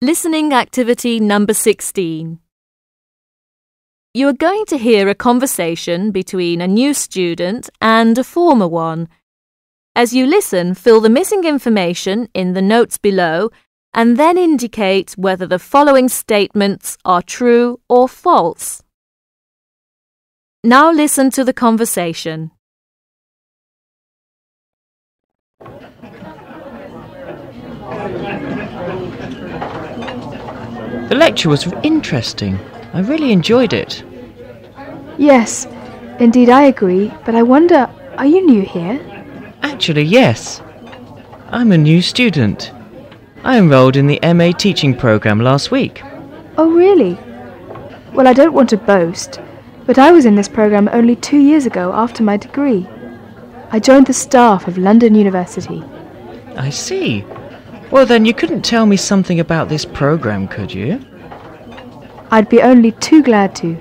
Listening activity number 16. You are going to hear a conversation between a new student and a former one. As you listen, fill the missing information in the notes below and then indicate whether the following statements are true or false. Now listen to the conversation. The lecture was interesting. I really enjoyed it. Yes, indeed I agree, but I wonder, are you new here? Actually, yes. I'm a new student. I enrolled in the MA teaching programme last week. Oh, really? Well, I don't want to boast, but I was in this programme only 2 years ago after my degree. I joined the staff of London University. I see. Well, then you couldn't tell me something about this programme, could you? I'd be only too glad to.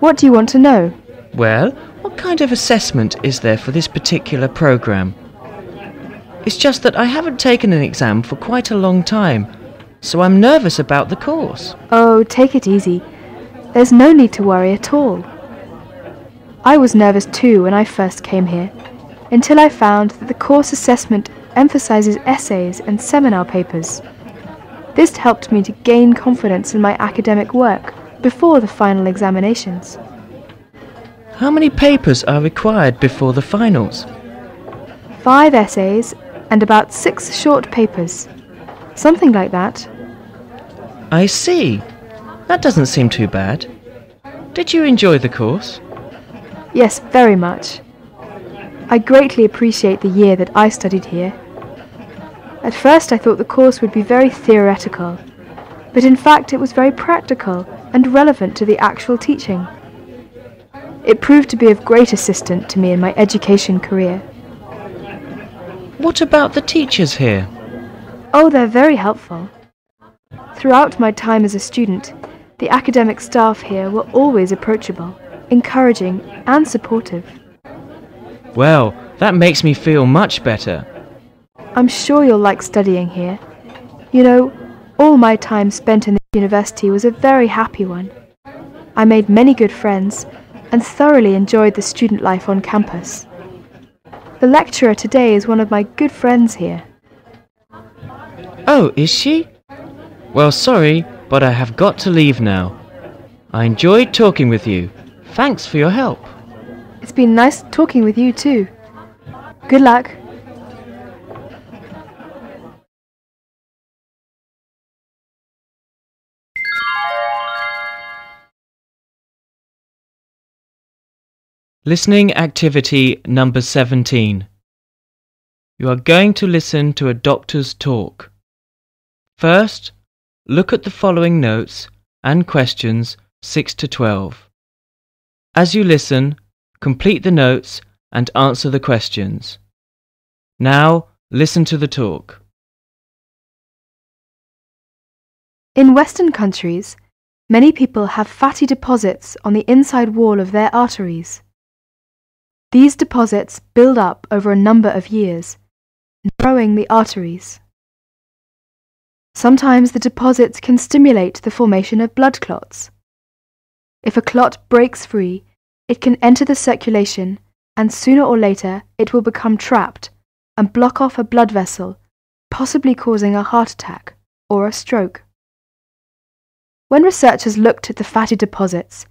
What do you want to know? Well, what kind of assessment is there for this particular programme? It's just that I haven't taken an exam for quite a long time, so I'm nervous about the course. Oh, take it easy. There's no need to worry at all. I was nervous too when I first came here, until I found that the course assessment emphasizes essays and seminar papers. This helped me to gain confidence in my academic work before the final examinations. How many papers are required before the finals? 5 essays and about 6 short papers. Something like that. I see. That doesn't seem too bad. Did you enjoy the course? Yes, very much. I greatly appreciate the year that I studied here. At first I thought the course would be very theoretical, but in fact it was very practical and relevant to the actual teaching. It proved to be of great assistance to me in my education career. What about the teachers here? Oh, they're very helpful. Throughout my time as a student, the academic staff here were always approachable, encouraging and supportive. Well, that makes me feel much better. I'm sure you'll like studying here. You know, all my time spent in the university was a very happy one. I made many good friends and thoroughly enjoyed the student life on campus. The lecturer today is one of my good friends here. Oh, is she? Well, sorry, but I have got to leave now. I enjoyed talking with you. Thanks for your help. It's been nice talking with you too. Good luck. Listening activity number 17. You are going to listen to a doctor's talk. First, look at the following notes and questions 6 to 12. As you listen, complete the notes and answer the questions. Now, listen to the talk. In Western countries, many people have fatty deposits on the inside wall of their arteries. These deposits build up over a number of years, narrowing the arteries. Sometimes the deposits can stimulate the formation of blood clots. If a clot breaks free, it can enter the circulation, and sooner or later it will become trapped and block off a blood vessel, possibly causing a heart attack or a stroke. When researchers looked at the fatty deposits,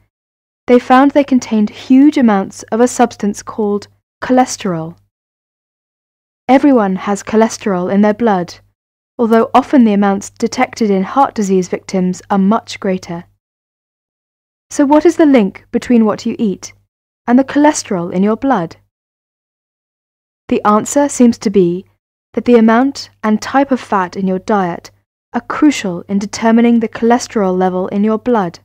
they found they contained huge amounts of a substance called cholesterol. Everyone has cholesterol in their blood, although often the amounts detected in heart disease victims are much greater. So what is the link between what you eat and the cholesterol in your blood? The answer seems to be that the amount and type of fat in your diet are crucial in determining the cholesterol level in your blood.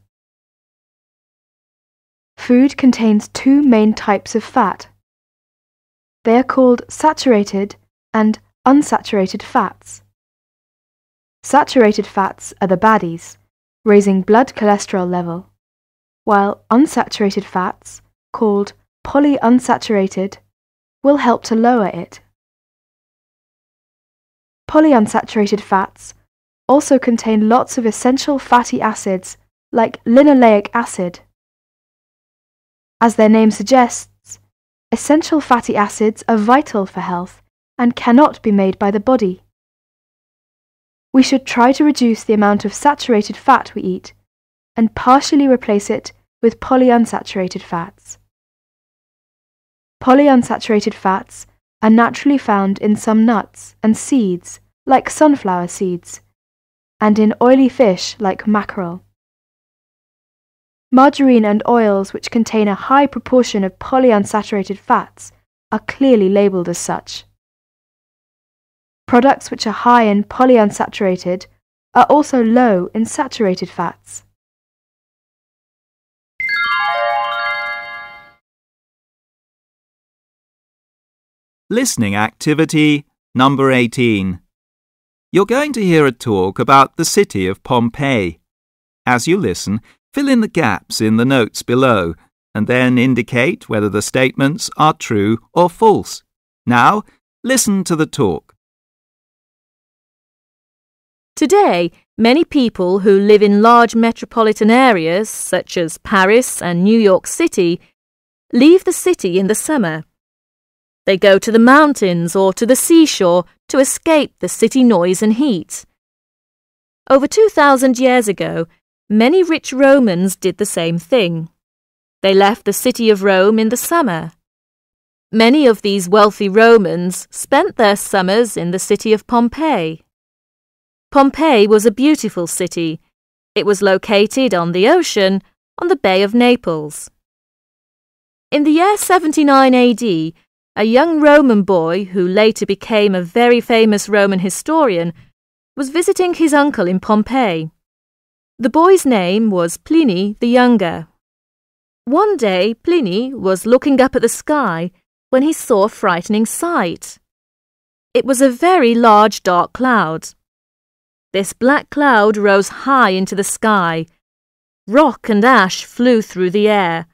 Food contains 2 main types of fat. They are called saturated and unsaturated fats. Saturated fats are the baddies, raising blood cholesterol level, while unsaturated fats, called polyunsaturated, will help to lower it. Polyunsaturated fats also contain lots of essential fatty acids like linoleic acid. As their name suggests, essential fatty acids are vital for health and cannot be made by the body. We should try to reduce the amount of saturated fat we eat and partially replace it with polyunsaturated fats. Polyunsaturated fats are naturally found in some nuts and seeds like sunflower seeds, and in oily fish like mackerel. Margarine and oils which contain a high proportion of polyunsaturated fats are clearly labelled as such. Products which are high in polyunsaturated are also low in saturated fats. Listening activity number 18. You're going to hear a talk about the city of Pompeii. As you listen, fill in the gaps in the notes below and then indicate whether the statements are true or false. Now, listen to the talk. Today, many people who live in large metropolitan areas, such as Paris and New York City, leave the city in the summer. They go to the mountains or to the seashore to escape the city noise and heat. Over 2,000 years ago, many rich Romans did the same thing. They left the city of Rome in the summer. Many of these wealthy Romans spent their summers in the city of Pompeii. Pompeii was a beautiful city. It was located on the ocean, on the Bay of Naples. In the year 79 AD, a young Roman boy, who later became a very famous Roman historian, was visiting his uncle in Pompeii. The boy's name was Pliny the Younger. One day, Pliny was looking up at the sky when he saw a frightening sight. It was a very large dark cloud. This black cloud rose high into the sky. Rock and ash flew through the air.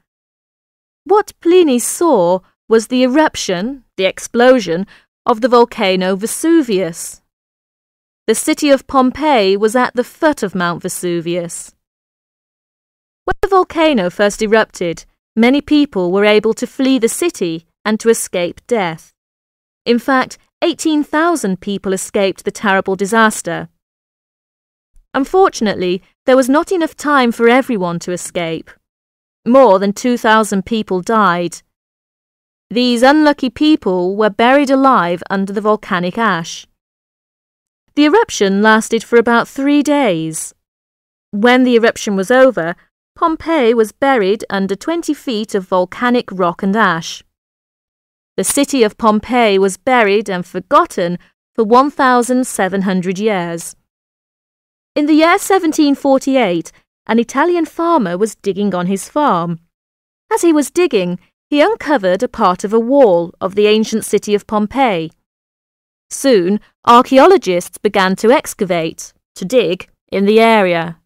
What Pliny saw was the eruption, the explosion, of the volcano Vesuvius. The city of Pompeii was at the foot of Mount Vesuvius. When the volcano first erupted, many people were able to flee the city and to escape death. In fact, 18,000 people escaped the terrible disaster. Unfortunately, there was not enough time for everyone to escape. More than 2,000 people died. These unlucky people were buried alive under the volcanic ash. The eruption lasted for about 3 days. When the eruption was over, Pompeii was buried under 20 feet of volcanic rock and ash. The city of Pompeii was buried and forgotten for 1,700 years. In the year 1748, an Italian farmer was digging on his farm. As he was digging, he uncovered a part of a wall of the ancient city of Pompeii. Soon, archaeologists began to excavate, to dig, in the area.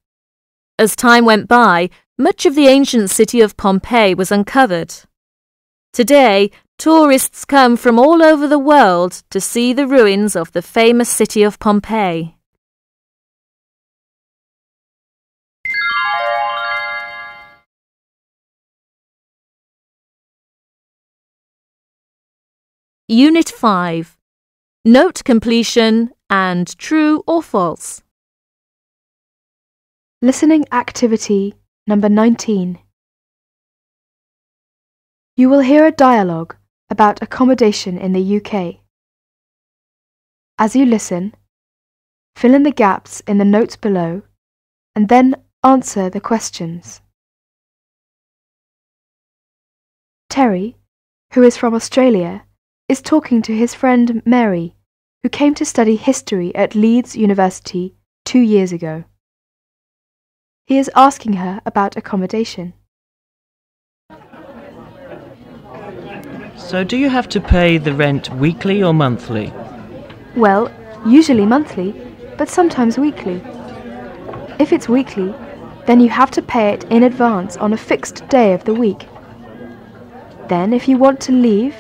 As time went by, much of the ancient city of Pompeii was uncovered. Today, tourists come from all over the world to see the ruins of the famous city of Pompeii. Unit 5. Note completion and true or false. Listening activity number 19. You will hear a dialogue about accommodation in the UK. As you listen, fill in the gaps in the notes below and then answer the questions. Terry, who is from Australia, is talking to his friend Mary, who came to study history at Leeds University 2 years ago. He is asking her about accommodation. So do you have to pay the rent weekly or monthly? Well, usually monthly, but sometimes weekly. If it's weekly, then you have to pay it in advance on a fixed day of the week. Then, if you want to leave,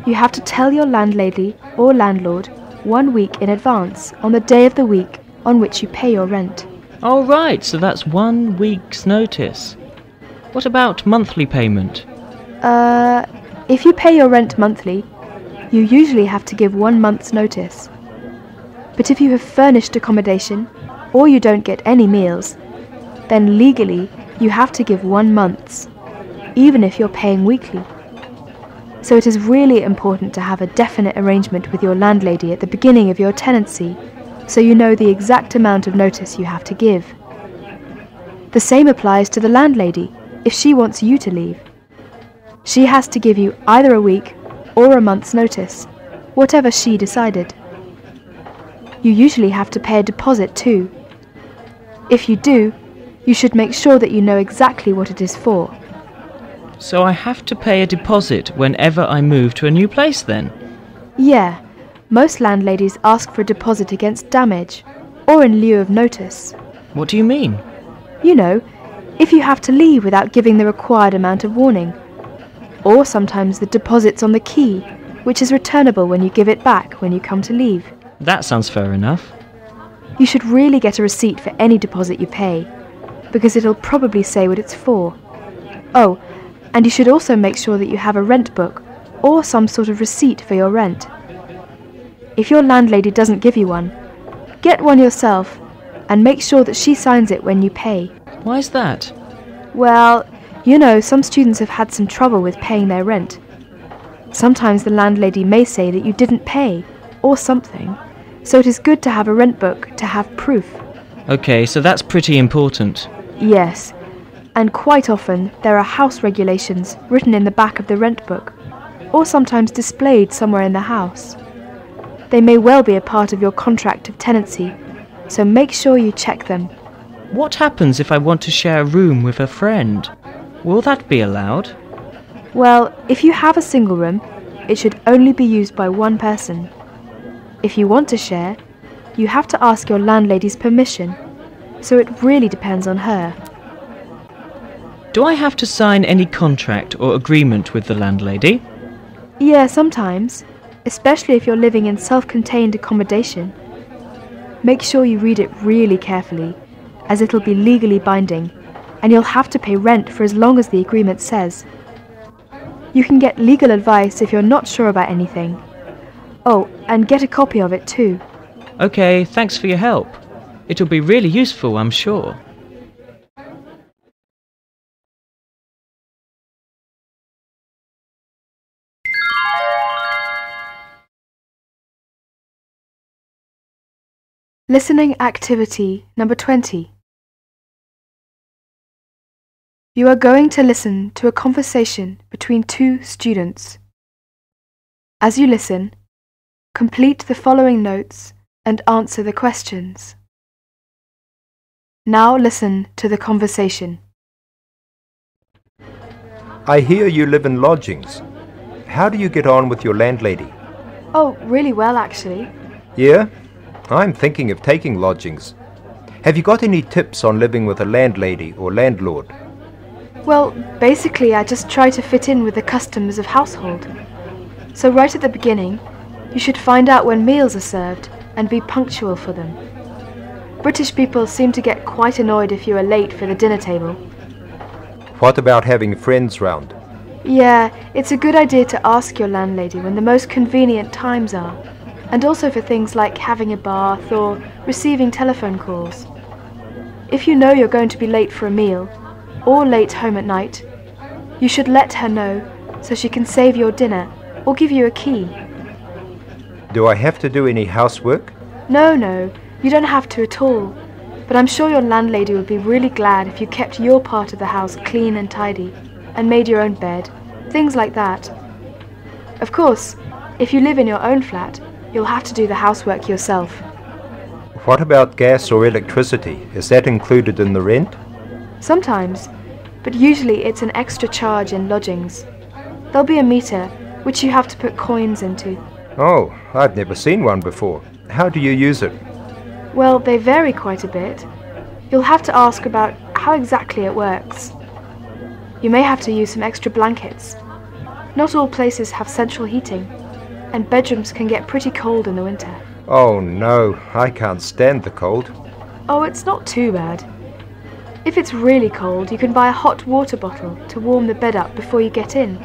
you have to tell your landlady or landlord 1 week in advance on the day of the week on which you pay your rent. Oh, right, so that's 1 week's notice. What about monthly payment? If you pay your rent monthly, you usually have to give 1 month's notice. But if you have furnished accommodation, or you don't get any meals, then legally you have to give 1 month's, even if you're paying weekly. So it is really important to have a definite arrangement with your landlady at the beginning of your tenancy, so you know the exact amount of notice you have to give. The same applies to the landlady if she wants you to leave. She has to give you either a week or a month's notice, whatever she decided. You usually have to pay a deposit too. If you do, you should make sure that you know exactly what it is for. So I have to pay a deposit whenever I move to a new place then? Yeah, most landladies ask for a deposit against damage, or in lieu of notice. What do you mean? You know, if you have to leave without giving the required amount of warning. Or sometimes the deposit's on the key, which is returnable when you give it back when you come to leave. That sounds fair enough. You should really get a receipt for any deposit you pay, because it'll probably say what it's for. Oh, and you should also make sure that you have a rent book, or some sort of receipt for your rent. If your landlady doesn't give you one, get one yourself, and make sure that she signs it when you pay. Why's that? Well, you know, some students have had some trouble with paying their rent. Sometimes the landlady may say that you didn't pay, or something, so it is good to have a rent book to have proof. Okay, so that's pretty important. Yes, and quite often there are house regulations written in the back of the rent book, or sometimes displayed somewhere in the house. They may well be a part of your contract of tenancy, so make sure you check them. What happens if I want to share a room with a friend? Will that be allowed? Well, if you have a single room, it should only be used by one person. If you want to share, you have to ask your landlady's permission, so it really depends on her. Do I have to sign any contract or agreement with the landlady? Yeah, sometimes, especially if you're living in self-contained accommodation. Make sure you read it really carefully, as it'll be legally binding, and you'll have to pay rent for as long as the agreement says. You can get legal advice if you're not sure about anything. Oh, and get a copy of it too. Okay, thanks for your help. It'll be really useful, I'm sure. Listening activity number 20. You are going to listen to a conversation between two students. As you listen, complete the following notes and answer the questions. Now listen to the conversation. I hear you live in lodgings. How do you get on with your landlady? Oh, really well actually. Yeah? I'm thinking of taking lodgings. Have you got any tips on living with a landlady or landlord? Well, basically I just try to fit in with the customs of household. So right at the beginning, you should find out when meals are served and be punctual for them. British people seem to get quite annoyed if you are late for the dinner table. What about having friends round? Yeah, it's a good idea to ask your landlady when the most convenient times are, and also for things like having a bath or receiving telephone calls. If you know you're going to be late for a meal, or late home at night, you should let her know so she can save your dinner or give you a key. Do I have to do any housework? No, you don't have to at all. But I'm sure your landlady would be really glad if you kept your part of the house clean and tidy, and made your own bed, things like that. Of course, if you live in your own flat, you'll have to do the housework yourself. What about gas or electricity? Is that included in the rent? Sometimes, but usually it's an extra charge in lodgings. There'll be a meter, which you have to put coins into. Oh, I've never seen one before. How do you use it? Well, they vary quite a bit. You'll have to ask about how exactly it works. You may have to use some extra blankets. Not all places have central heating, and bedrooms can get pretty cold in the winter. Oh no, I can't stand the cold. Oh, it's not too bad. If it's really cold, you can buy a hot water bottle to warm the bed up before you get in.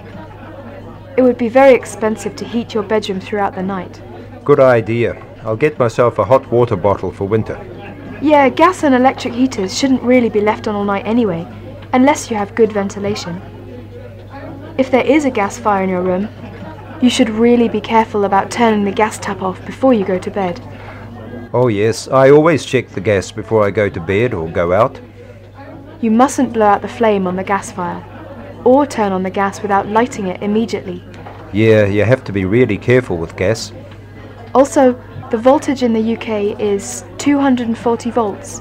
It would be very expensive to heat your bedroom throughout the night. Good idea. I'll get myself a hot water bottle for winter. Yeah, gas and electric heaters shouldn't really be left on all night anyway, unless you have good ventilation. If there is a gas fire in your room, you should really be careful about turning the gas tap off before you go to bed. Oh yes, I always check the gas before I go to bed or go out. You mustn't blow out the flame on the gas fire, or turn on the gas without lighting it immediately. Yeah, you have to be really careful with gas. Also, the voltage in the UK is 240 volts,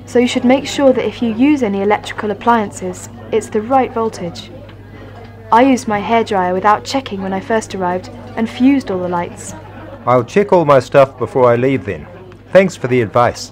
so you should make sure that if you use any electrical appliances, it's the right voltage. I used my hairdryer without checking when I first arrived and fused all the lights. I'll check all my stuff before I leave then. Thanks for the advice.